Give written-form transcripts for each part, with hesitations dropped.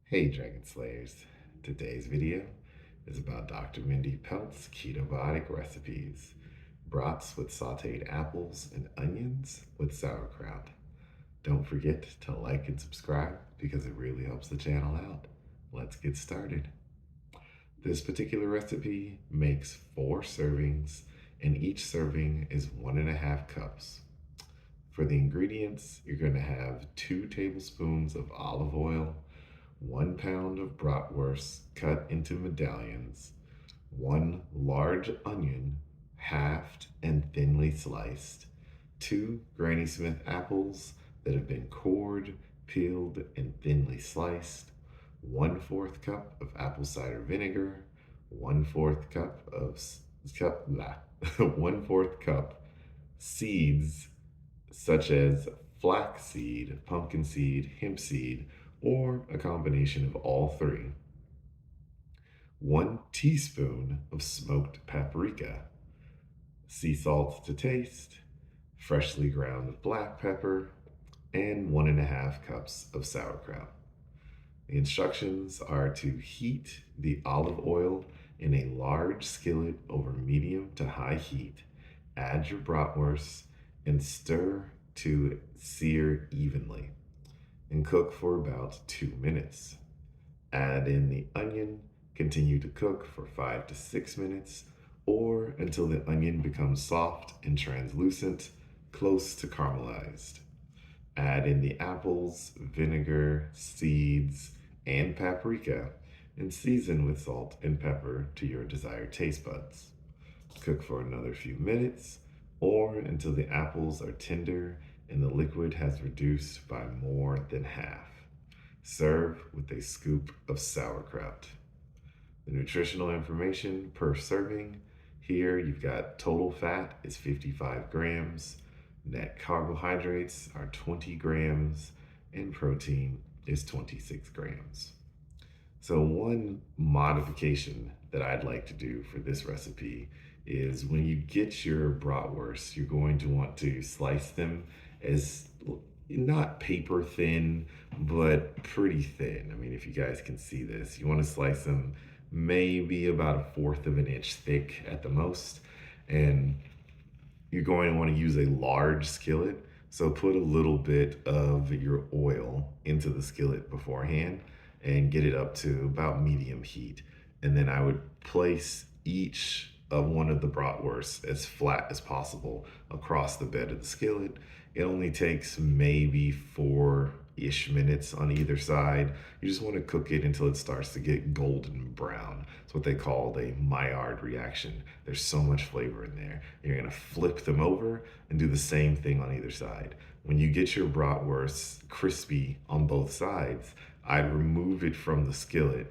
Hey Dragon Slayers, today's video is about Dr. Mindy Pelz Ketobiotic recipes. Brats with sauteed apples and onions with sauerkraut. Don't forget to like and subscribe because it really helps the channel out. Let's get started. This particular recipe makes 4 servings and each serving is 1.5 cups. For the ingredients, you're going to have 2 tablespoons of olive oil, 1 pound of bratwurst cut into medallions, 1 large onion, halved and thinly sliced, 2 Granny Smith apples that have been cored, peeled, and thinly sliced, 1/4 cup of apple cider vinegar, 1/4 cup of 1/4 cup seeds such as flax seed, pumpkin seed, hemp seed, or a combination of all 3. 1 teaspoon of smoked paprika, sea salt to taste, freshly ground black pepper, and 1.5 cups of sauerkraut. The instructions are to heat the olive oil in a large skillet over medium to high heat, add your bratwurst, and stir to sear evenly, and cook for about 2 minutes. Add in the onion, continue to cook for 5 to 6 minutes, or until the onion becomes soft and translucent, close to caramelized. Add in the apples, vinegar, seeds, and paprika, and season with salt and pepper to your desired taste buds. Cook for another few minutes, or until the apples are tender and the liquid has reduced by more than half. Serve with a scoop of sauerkraut. The nutritional information per serving, here you've got total fat is 55 grams, net carbohydrates are 20 grams, and protein is 26 grams. So one modification that I'd like to do for this recipe is when you get your bratwurst, you're going to want to slice them as not paper thin, but pretty thin. I mean, if you guys can see this, you want to slice them maybe about 1/4 of an inch thick at the most. And you're going to want to use a large skillet. So put a little bit of your oil into the skillet beforehand and get it up to about medium heat. And then I would place each of one of the bratwursts as flat as possible across the bed of the skillet. It only takes maybe 4-ish minutes on either side. You just want to cook it until it starts to get golden brown. It's what they call a Maillard reaction. There's so much flavor in there. You're gonna flip them over and do the same thing on either side. When you get your bratwurst crispy on both sides, I'd remove it from the skillet,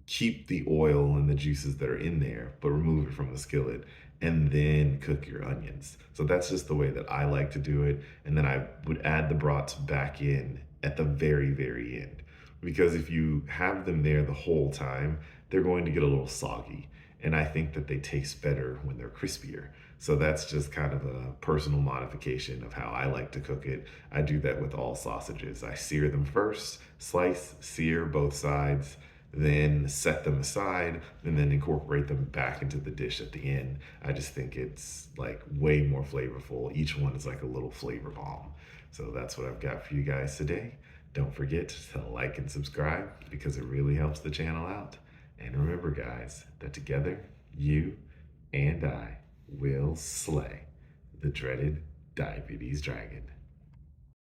keep the oil and the juices that are in there, but remove it from the skillet, and then cook your onions. So that's just the way that I like to do it. And then I would add the brats back in at the very, very end. Because if you have them there the whole time, they're going to get a little soggy. And I think that they taste better when they're crispier. So that's just kind of a personal modification of how I like to cook it. I do that with all sausages. I sear them first, slice, sear both sides, then set them aside, and then incorporate them back into the dish at the end. I just think it's like way more flavorful. Each one is like a little flavor bomb. So that's what I've got for you guys today. Don't forget to like and subscribe because it really helps the channel out. And remember guys, that together, you and I will slay the dreaded diabetes dragon.